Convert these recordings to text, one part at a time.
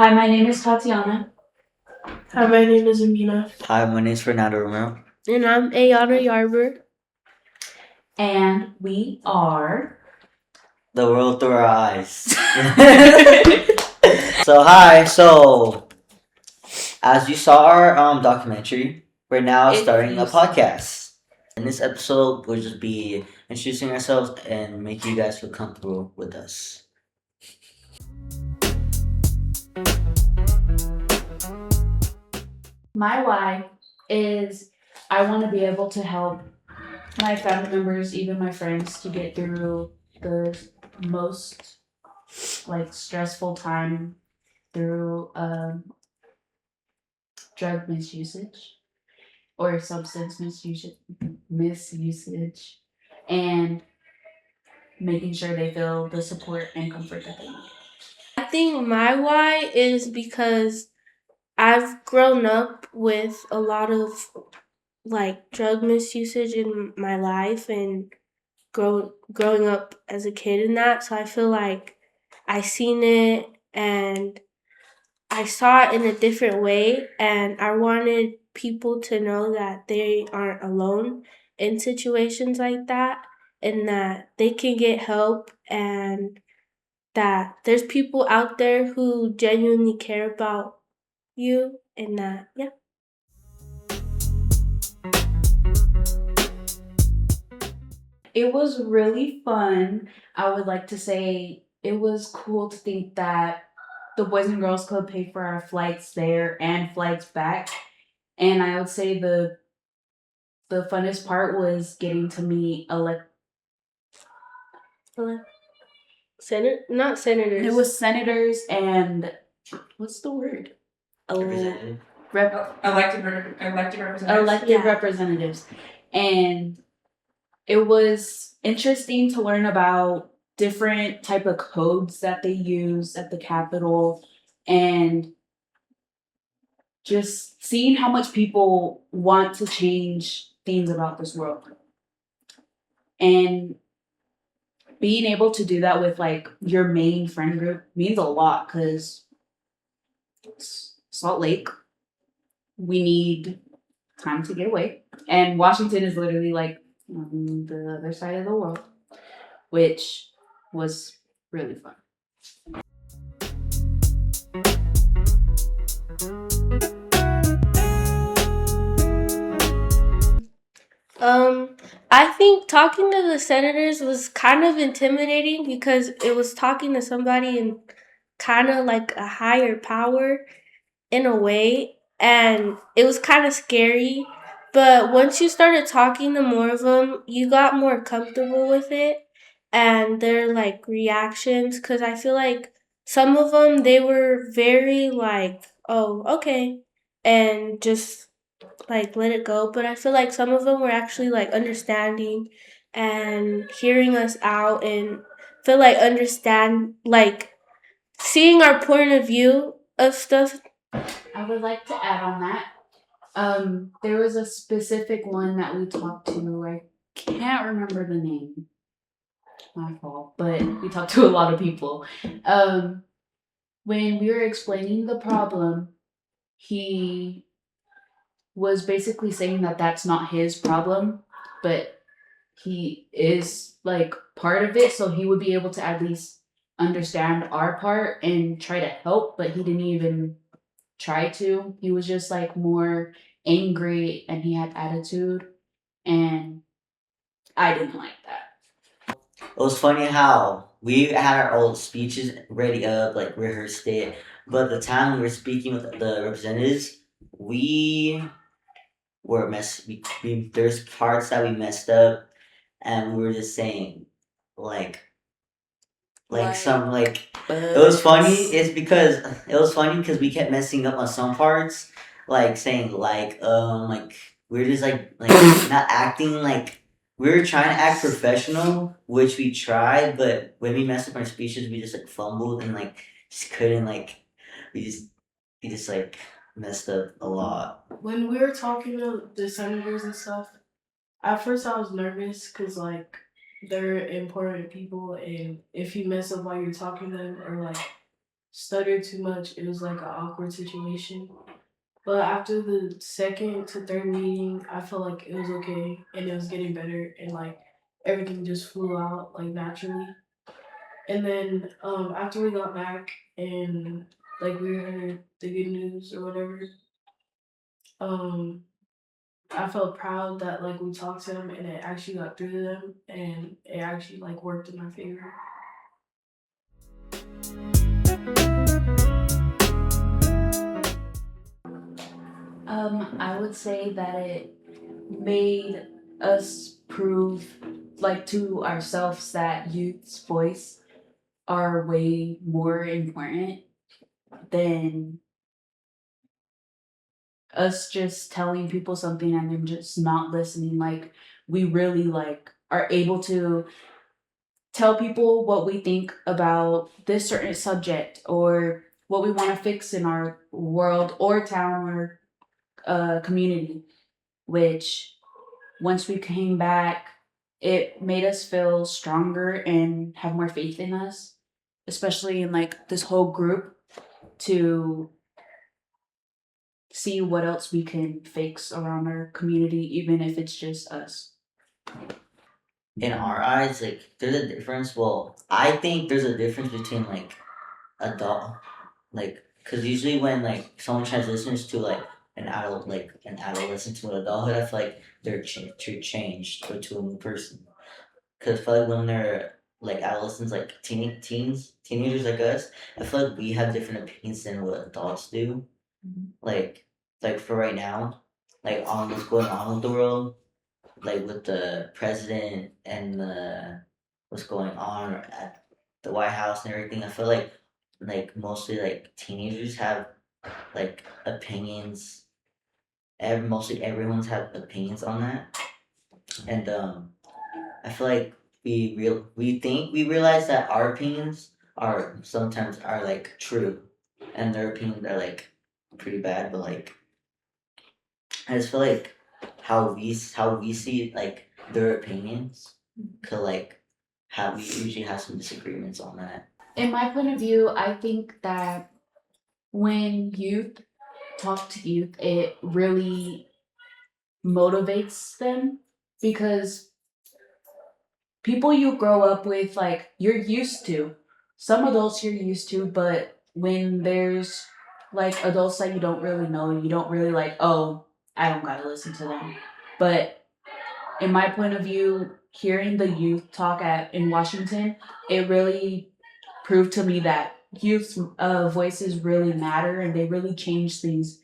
Hi, my name is Tatiana. Hi, my name is Amina. Hi, my name is Fernando Romero. And I'm Ayana Yarber. And we are The world through our eyes. So as you saw our documentary, we're now starting a podcast. In this episode, we'll just be introducing ourselves and make you guys feel comfortable with us. my why is I want to be able to help my family members, even my friends, to get through the most stressful time through drug misusage or substance misusage, and making sure they feel the support and comfort that they need. I think my why is because I've grown up with a lot of drug misusage in my life and growing up as a kid in that. So I feel like I seen it and I saw it in a different way, and I wanted people to know that they aren't alone in situations like that and that they can get help and that there's people out there who genuinely care about you and that, yeah. It was really fun. I would like to say it was cool to think that the Boys and Girls Club paid for our flights there and flights back. And I would say the funnest part was getting to meet Not senators. it was senators and what's the word? Representative. Elected representatives. Elected representatives. And it was interesting to learn about different type of codes that they use at the Capitol, and just seeing how much people want to change things about this world. And being able to do that with your main friend group means a lot, because Salt Lake, we need time to get away. And Washington is literally on the other side of the world, which was really fun. I think talking to the senators was kind of intimidating because it was talking to somebody in kind of like a higher power in a way, and it was kind of scary. But once you started talking to more of them, you got more comfortable with it and their reactions. Because I feel like some of them, they were very oh, okay, and just let it go. But I feel like some of them were actually understanding and hearing us out and feel seeing our point of view of stuff. I would like to add on that. There was a specific one that we talked to. I can't remember the name. My fault, but we talked to a lot of people. When we were explaining the problem, he was basically saying that that's not his problem, but he is part of it, so he would be able to at least understand our part and try to help, but he didn't even try to. He was just more angry, and he had attitude, and I didn't like that. It was funny how we had our old speeches ready up, rehearsed it, but the time we were speaking with the representatives, we were there's parts that we messed up, and we were just saying like some it was funny. It was funny because we kept messing up on some parts, saying we were just not acting like we were trying to act professional, which we tried, but when we messed up our speeches, we just fumbled and just couldn't we just messed up a lot. When we were talking to the senators and stuff, at first I was nervous because they're important people, and if you mess up while you're talking to them or stuttered too much. It was like an awkward situation. But after the second to third meeting, I felt like it was okay and it was getting better and like everything just flew out like naturally. And then after we got back and like we heard the good news or whatever, um I felt proud that like we talked to them and it actually got through to them and it actually like worked in our favor. I would say that it made us prove, like, to ourselves that youth's voice are way more important than us just telling people something and then just not listening. Like, we really like are able to tell people what we think about this certain subject or what we want to fix in our world or town or community, which once we came back, it made us feel stronger and have more faith in us, especially in like this whole group, to see what else we can fix around our community, even if it's just us. In our eyes, like there's a difference. Well, I think there's a difference between like adult, like because usually when like someone transitions to like an adolescent to an adulthood, I feel like they're changed or to a new person. Because I feel like when they're like adolescents, like teenagers like us, I feel like we have different opinions than what adults do. Like, like for right now, like on what's going on with the world, like with the president and what's going on at the White House and everything. I feel like mostly like teenagers have like opinions. Mostly everyone's have opinions on that, and I feel like we realize that our opinions are sometimes are like true, and their opinions are like pretty bad. But like I just feel like how we see like their opinions could like have we usually have some disagreements on that. In my point of view, I think that when youth talk to youth, it really motivates them because people you grow up with, like, you're used to. Some adults you're used to, but when there's like adults that you don't really know, you don't really like, oh, I don't gotta listen to them. But in my point of view, hearing the youth talk at in Washington, it really proved to me that youth's voices really matter and they really change things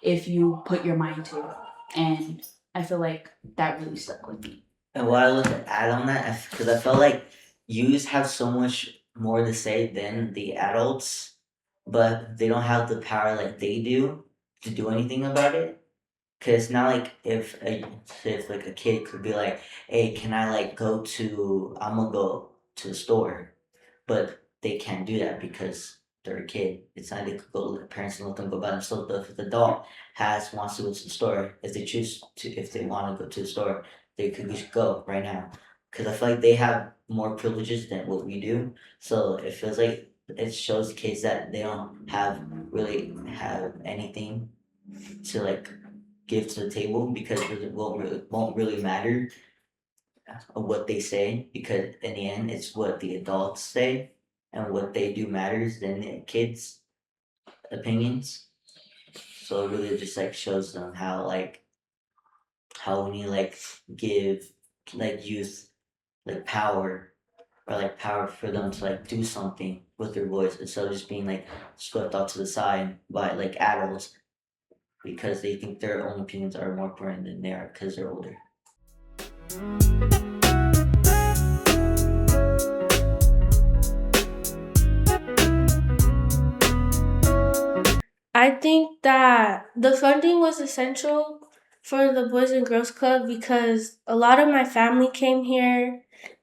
if you put your mind to it. And I feel like that really stuck with me. And what I would add on that, because I felt like youths have so much more to say than the adults, but they don't have the power like they do to do anything about it. Cause it's not like if like a kid could be like, hey, can I like go to I'm gonna go to the store, but they can't do that because they're a kid. It's not they could go. The parents can let them go by themselves. But if the adult wants to go to the store, if they choose to, if they want to go to the store, they could just go right now. Because I feel like they have more privileges than what we do. So it feels like it shows kids that they don't have anything to like give to the table because it won't really matter what they say because in the end it's what the adults say and what they do matters than the kids' opinions. So it really just like shows them how we need like give like youth like power or like power for them to like do something with their voice instead of just being like swept off to the side by like adults because they think their own opinions are more important than they are because they're older. I think that the funding was essential for the Boys and Girls Club because a lot of my family came here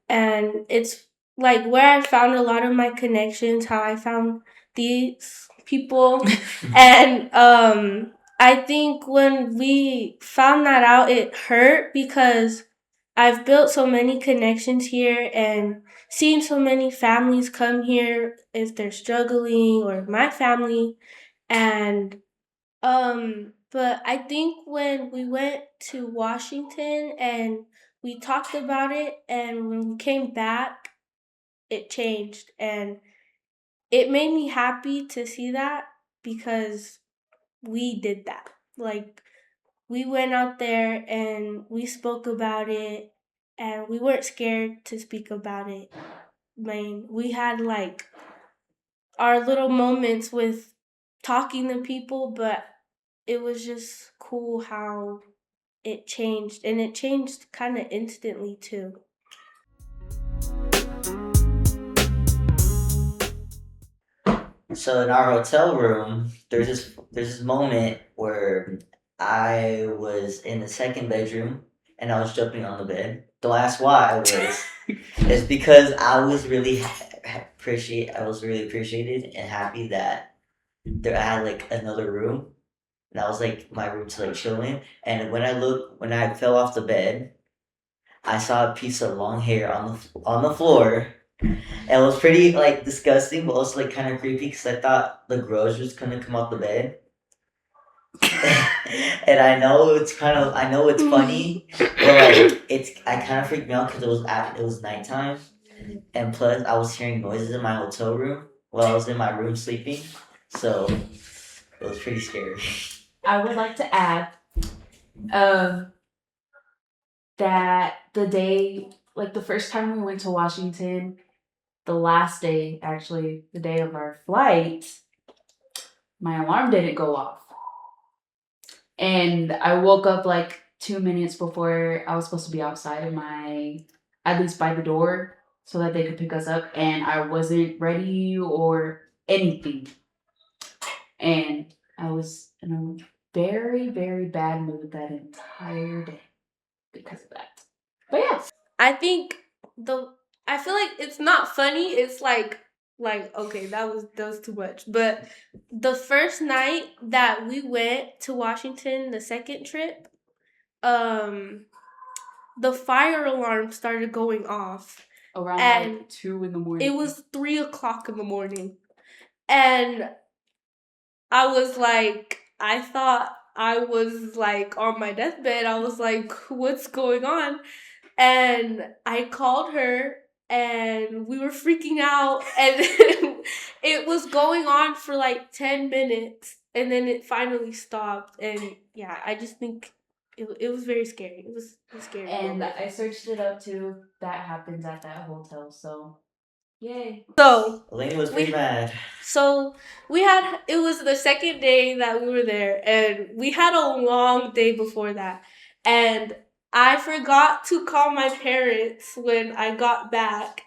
and it's like where I found a lot of my connections, how I found these people. And I think when we found that out, it hurt because I've built so many connections here and seeing so many families come here if they're struggling, or my family. And but I think when we went to Washington and we talked about it, and when we came back, it changed, and it made me happy to see that, because we did that. Like, we went out there and we spoke about it, and we weren't scared to speak about it. I mean, we had like our little moments with talking to people, but it was just cool how it changed, and it changed kind of instantly too. So in our hotel room, there's this moment where I was in the second bedroom and I was jumping on the bed. Don't ask why I was. It's because I was really appreciated and happy that I had like another room. And that was like my room to like chill in. And when I fell off the bed, I saw a piece of long hair on the floor. And it was pretty like disgusting, but also like kind of creepy because I thought the grows was gonna come out the bed. And I know it's funny, but like I kind of freaked me out because it was nighttime, and plus I was hearing noises in my hotel room while I was in my room sleeping, so it was pretty scary. I would like to add that the day, like the first time we went to Washington, the last day, actually, the day of our flight, my alarm didn't go off. And I woke up like 2 minutes before I was supposed to be outside of at least by the door, so that they could pick us up. And I wasn't ready or anything. And I was in a very, very bad mood that entire day because of that. But yeah. I think I feel like it's not funny. It's like okay, that was too much. But the first night that we went to Washington, the second trip, the fire alarm started going off Around and like 2 in the morning. it was 3 o'clock in the morning, and I was like, I thought I was like on my deathbed. I was like, what's going on? And I called her, and we were freaking out, and it was going on for like 10 minutes, and then it finally stopped. And yeah, I just think it was very scary. It was scary. And I searched it up too. That happens at that hotel, so yay. So Elena was pretty mad. So it was the second day that we were there, and we had a long day before that. And I forgot to call my parents when I got back.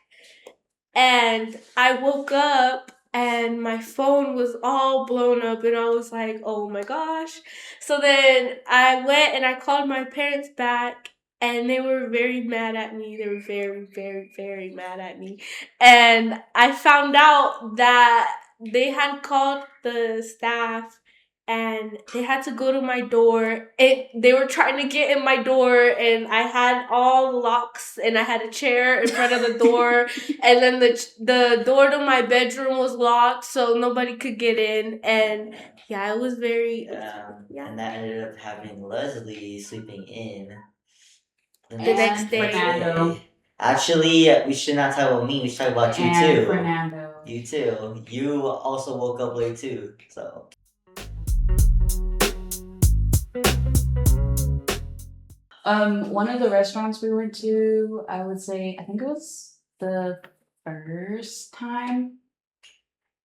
And I woke up and my phone was all blown up, and I was like, oh my gosh. So then I went and I called my parents back, and they were very mad at me. They were very, very, very mad at me. And I found out that they had called the staff, and they had to go to my door. They were trying to get in my door, and I had all the locks, and I had a chair in front of the door, and then the door to my bedroom was locked, so nobody could get in. And yeah, it was very And that ended up having Leslie sleeping in the next day. Fernando. Actually, we should not talk about me. We should talk about you And too. Fernando. You too. You also woke up late too. So. One of the restaurants we went to, I would say, I think it was the first time,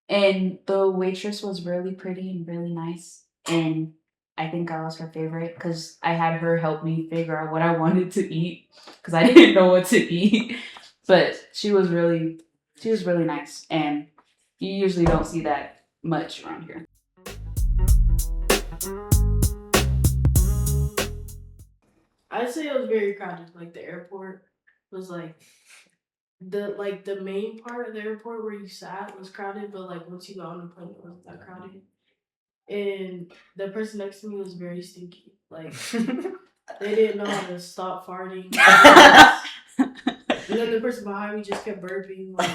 and the waitress was really pretty and really nice, and I think I was her favorite because I had her help me figure out what I wanted to eat because I didn't know what to eat. But she was really nice, and you usually don't see that much around here. I'd say it was very crowded. Like the airport was like the main part of the airport where you sat was crowded, but like once you got on the plane, it wasn't that crowded. And the person next to me was very stinky. Like they didn't know how to stop farting. And then the person behind me just kept burping. Like,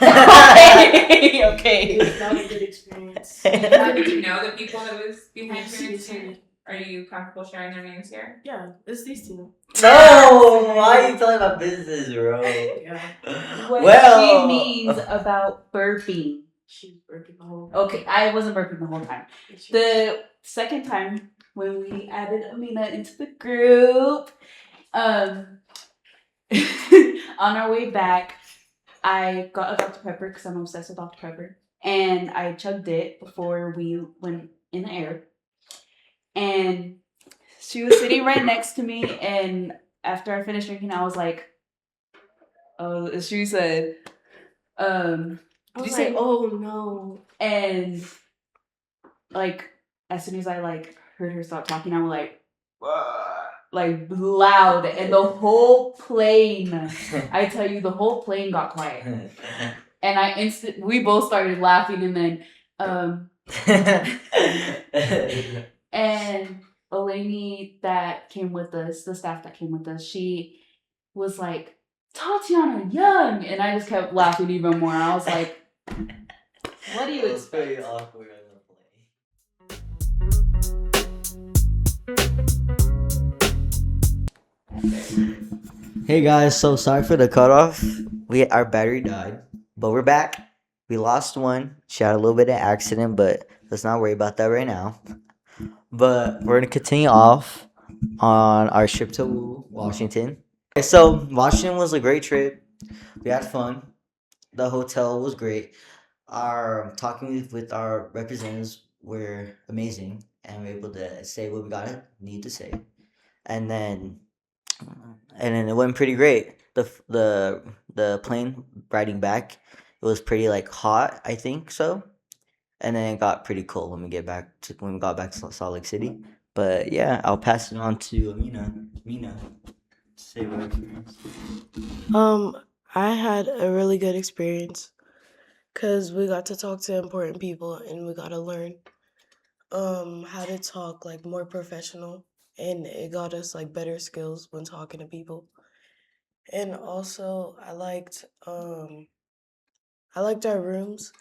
Okay. it was not a good experience. How did you know the people that was behind Yes, you? yes, yes. Are you comfortable sharing their names here? Yeah, it's these two. No, why are you telling my business, bro? Yeah, What she means about burping. she was burping the whole. Okay, I wasn't burping the whole time. She was- The second time when we added Amina into the group, on our way back, I got a Dr. Pepper because I'm obsessed with Dr. Pepper, and I chugged it before we went in the air. And she was sitting right next to me, and after I finished drinking, I was like, "Oh," she said, I "Did you was say?" like, oh no. And like as soon as I like heard her start talking, I was like loud, and the whole plane. I tell you, the whole plane got quiet, and we both started laughing, and then and Eleni that came with us, the staff that came with us, she was like, Tatiana Young, and I just kept laughing even more. I was like, what do you It was very expect? awkward on the plane. Hey guys, so sorry for the cutoff. Our battery died, but we're back. We lost one. She had a little bit of accident, but let's not worry about that right now. But we're gonna continue off on our trip to Washington. Okay, so Washington was a great trip. We had fun. The hotel was great. Our talking with our representatives were amazing, and we were able to say what we need to say, and then it went pretty great. The plane riding back, it was pretty like hot, I think so, and then it got pretty cold when we got back to Salt Lake City. But yeah, I'll pass it on to Amina. Mina, say what experience. I had a really good experience because we got to talk to important people and we got to learn how to talk like more professional, and it got us like better skills when talking to people. And also I liked our rooms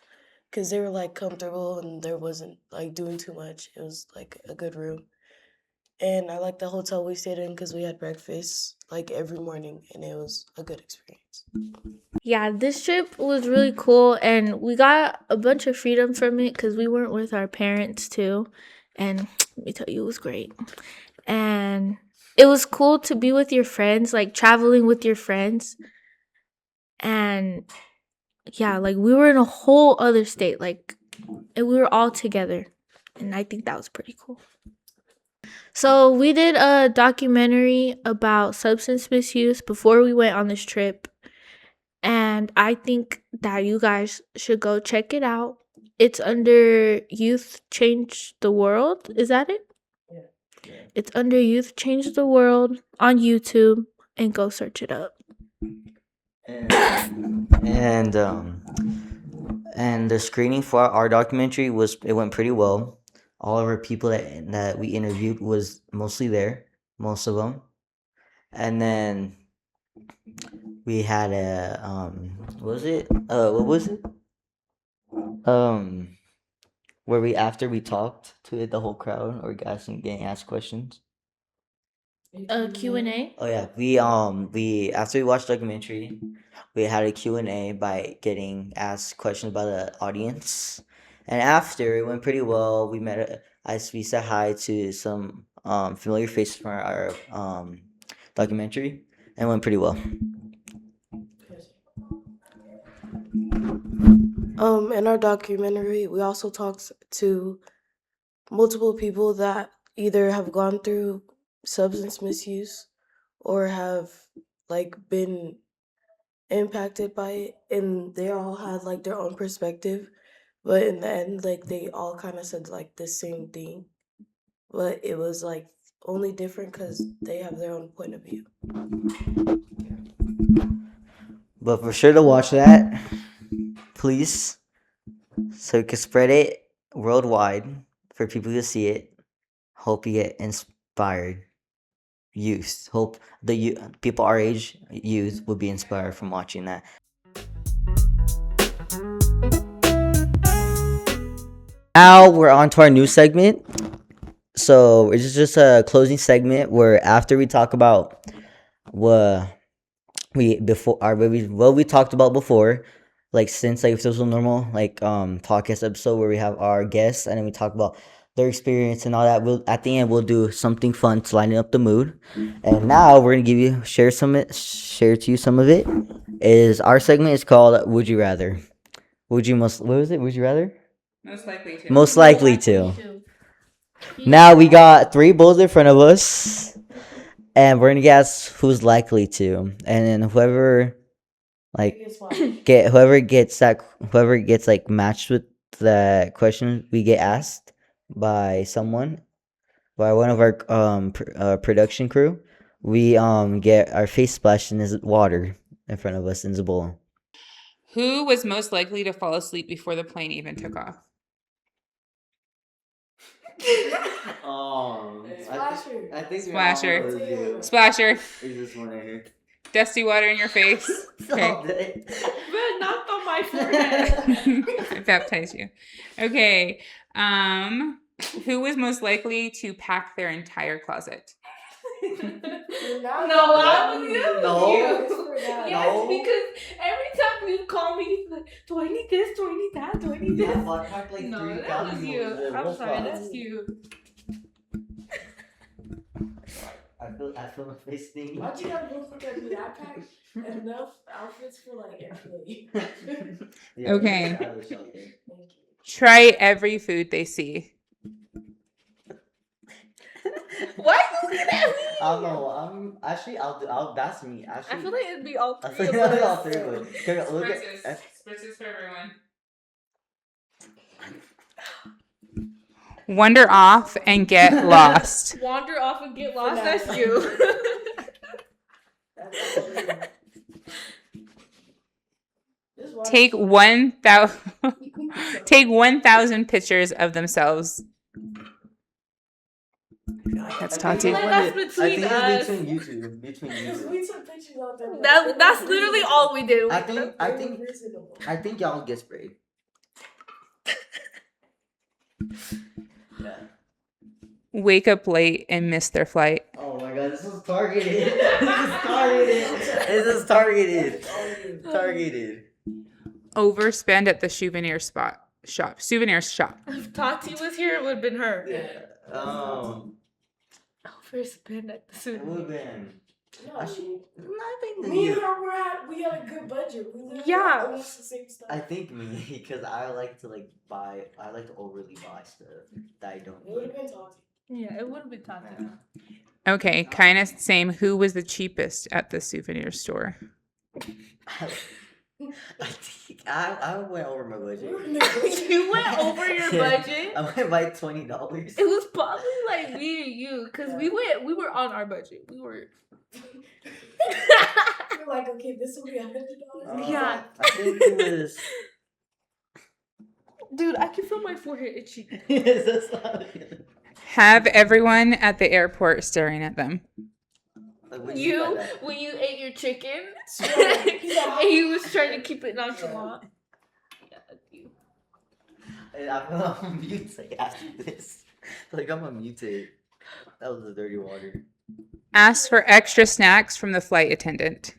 because they were like comfortable and there wasn't like doing too much. It was like a good room. And I liked the hotel we stayed in because we had breakfast like every morning and it was a good experience. Yeah, this trip was really cool, and we got a bunch of freedom from it because we weren't with our parents too. And let me tell you, it was great. And it was cool to be with your friends, like traveling with your friends. And yeah, like we were in a whole other state, like, and we were all together. And I think that was pretty cool. So we did a documentary about substance misuse before we went on this trip. And I think that you guys should go check it out. It's under Youth Change the World. Is that it? Yeah. It's under Youth Change the World on YouTube, and go search it up. And the screening for our documentary went pretty well. All of our people that we interviewed was mostly there, most of them. And then we had a what was it? Where we after we talked to the whole crowd or getting asked questions. Q&A. Oh yeah, we after we watched the documentary, we had a Q&A by getting asked questions by the audience, and after it went pretty well. We said hi to some familiar faces from our documentary, and it went pretty well. In our documentary, we also talked to multiple people that either have gone through substance misuse or have like been impacted by it, and they all had like their own perspective, but in the end like they all kind of said like the same thing, but it was like only different because they have their own point of view. But for sure to watch that, please, so you can spread it worldwide for people to see it. Hope you get inspired. youth. Hope the people our age, youth, will be inspired from watching that. Now we're on to our new segment. So it's just a closing segment where after we talk about what what we talked about before, like since like if this was a normal like podcast episode where we have our guests and then we talk about their experience and all that, we'll at the end we'll do something fun to lighten up the mood. And now we're gonna share to you some of it. Is our segment is called Would You Rather? Would you rather? Most likely to. Most likely to. Now we got 3 bowls in front of us, and we're gonna guess who's likely to, and then whoever gets like matched with the question we get asked by one of our production crew, we get our face splashed in this water in front of us in the bowl. Who was most likely to fall asleep before the plane even took off? Splasher. I think Splasher. Splasher. Is this one right here? Dusty water in your face. Okay. But not on my forehead. I baptize you. Okay. Who was most likely to pack their entire closet? No, I was you. No. Yes, No. because every time you call me, you're like, do I need this? Do I need that? Do I need this? Yeah, I packed like No, 3 that gallons was you. of I'm wolf sorry, out. that's you. I feel my face stinging. Why'd you gotta look at me? I packed enough outfits for like everybody. Yeah, Okay. I was joking. Thank you. Try every food they see. Why are you looking at me? I don't know. That's me. Actually, I feel like it'd be all I three feel of like all us. 3 of us. Can we look Spritzes. at? Spritzes for everyone. Wander off and get lost. Wander off and get lost. now. That's you. Take 1,000 take 1,000 pictures of themselves. I feel like that's Tati. Like that's between us. Between you two. We took pictures out there. That's literally all we did. I think y'all get sprayed. Yeah. Wake up late and miss their flight. Oh my god, this is targeted. This is targeted. Targeted. Overspend at the souvenir shop. Souvenir shop. If Tati was here, it would have been her. Yeah. Overspend at the It would have souvenir. been. No, I think me and you. her we had a good budget. We literally Yeah. had almost the same stuff. I think me, because I like to overly buy stuff that I don't It would need. have been Tati. Yeah, it would have been Tati. Okay, kind of same. Who was the cheapest at the souvenir store? I think I went over my budget. You went over your budget? I went by $20. It was probably like me and you, cause we were on our budget. We were. You're like, okay, this will be $100. Yeah. I think it was. Dude, I can feel my forehead itchy. That's not good. Have everyone at the airport staring at them. Like, what do you mean You by that? when you ate your chicken, Yeah. and you was trying to keep it nonchalant. Yeah, that's you. And I feel I'm muted after this. Like I'm a mutate. That was the dirty water. Ask for extra snacks from the flight attendant.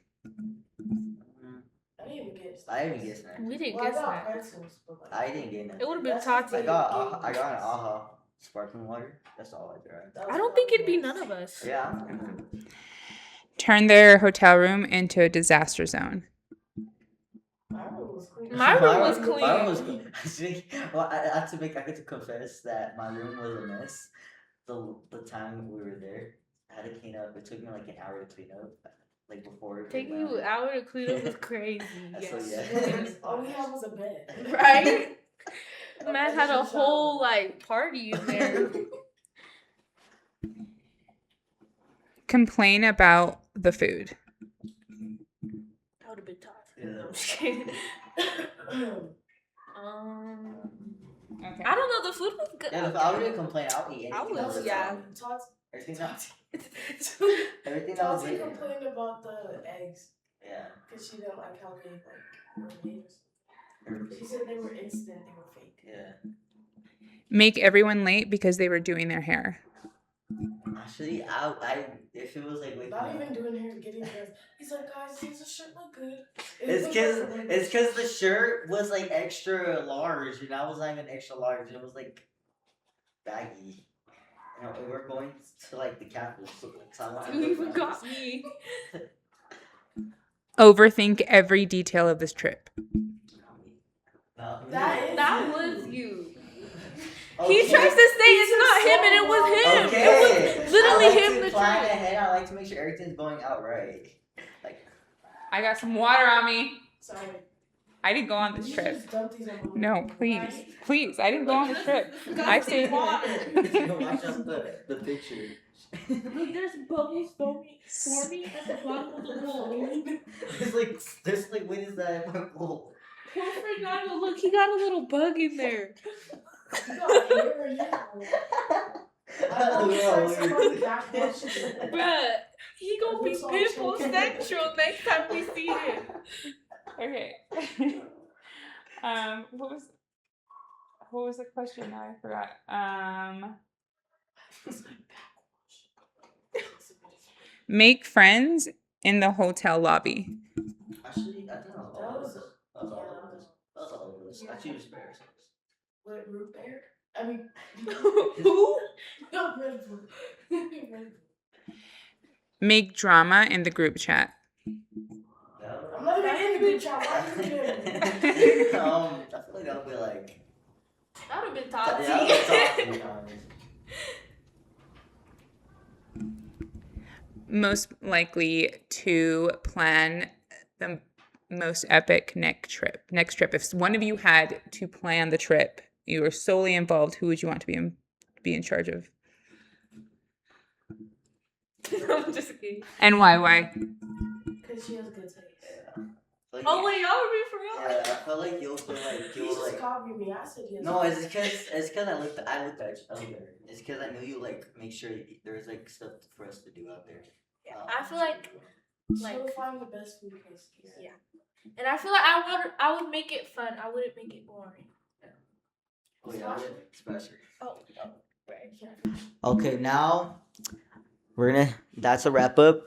I didn't even get I didn't get snacks. We didn't Well, I get got that. pretzels, but like, I didn't get It nothing. would have been That's- Tati. I got an AHA sparkling water. That's all I drank. that was I don't think it'd be none of us. Yeah. Turn their hotel room into a disaster zone. My room was clean. My room was My clean. room was clean. Actually, well, I had to confess that my room was a mess. The time we were there, I had to clean up. It took me like an hour to clean up, like before. it Taking went you out. an hour to clean up was crazy. So, Yes. yeah. All we had was a bed. Right? Man had a whole like party in there. Complain about the food. That would have been tough. Yeah. No, I'm just kidding. Okay. I don't know. The food was good. Yeah, if I was gonna complain, I'll eat anything. I was- else. yeah. Everything that everything that was Chelsea in there. complained about the eggs Yeah. because she didn't like how they were made. She said they were instant, they were fake. Yeah. Make everyone late because they were doing their hair. Actually, I if it was like waking Not up. even doing hair, getting dressed. He's like, guys, does the shirt look good? It's cause the shirt was like extra large and I was not even extra large. It was like baggy. You know, and we're going to like the capital, so I want to You even got me. Overthink every detail of this trip. That was you. Okay. He tries to say it's not him, and it was him. Okay. It was literally I like him. to The plan trip. ahead. I like to make sure everything's going out right. Like, I got some water on me. Sorry. I didn't go on this You trip. just dumped these on my No, please. Please. I didn't go on this trip. I stayed you watch out the picture. Look, there's bubbles forming at the bottom of the bowl. There's like, what is that in my bowl? Look, he got a little bug in there. You got hair in here. I always like somebody backwash it. Bruh, he gonna be Looks all pimple choky. central next time we see him. Okay. What was the question? Now I forgot. Make friends in the hotel lobby. Actually, I think that was all of us. That was all Yeah. of us. That was all of us. Actually, it was bears. What, root beer? I mean, Who? no, Red Bull. Red Bull. Make drama in the group chat. I'm not even in the group chat. Why are you doing I feel like that would be like. That would have been Yeah, toxic. that would be toxic. Most likely to plan the most epic next trip. If one of you had to plan the trip, you were solely involved, who would you want to be in charge of? I'm just kidding. And why? Because she has good taste. Like, Oh wait, y'all were being for real? Yeah, I feel like you'll feel like He you'll just like. copied me. I said he has No, good it's because I looked at you. It's because I knew you like make sure there's like stuff for us to do out there. I feel like She'll find the best food places. Yeah. And I feel like I would make it fun. I wouldn't make it boring. Oh yeah, special. Oh, right. Okay, now that's a wrap up.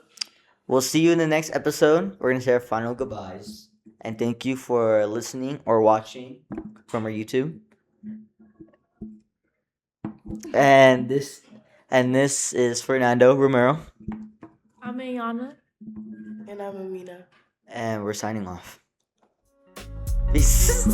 We'll see you in the next episode. We're gonna say our final goodbyes. And thank you for listening or watching from our YouTube. And this is Fernando Romero. I'm Ayana. And I'm Amina. And we're signing off. Peace.